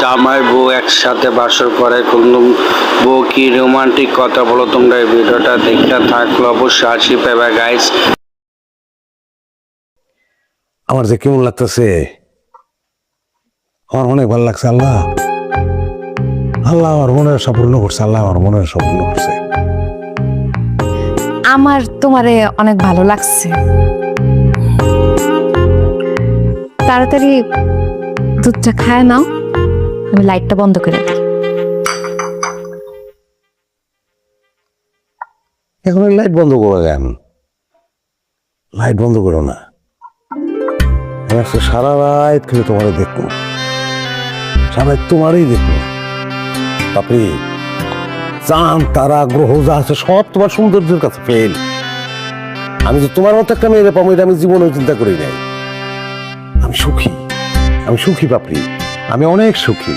জামাই বউ একসাথে বাসর করে কিন্তু বউ কি রোমান্টিক কথা বলো তোমরা এই ভিডিওটা দেখতে থাকলে অবশ্যই হাসি পাবে গাইস। আমার যে কেমন লাগতেছে, আমার অনেক ভালো লাগছে। আল্লাহ আল্লাহ আমার মনের সব পূর্ণ করছে, আল্লাহ আমার মনের সব পূর্ণ করছে। আমার তোমারে অনেক ভালো লাগছে। তাড়াতাড়ি দুধটা খায় নাও, আমি লাইটটা বন্ধ করে দিই। এখন লাইট বন্ধ করো কেন? লাইট বন্ধ করো না, আমি আজকে সারা রাত খেলে তোমারে দেখবো, সারা রাত তোমারই দেখবো। তারপরে চাঁদ তারা গ্রহ যা আছে সব তোমার সৌন্দর্যের কাছে ফেল। আমি তো তোমার মতো একটা মেয়েরে পাবো এটা আমি জীবনেও চিন্তা করি নাই। আমি সুখী, আমি সুখী পাপড়ি, আমি অনেক সুখী।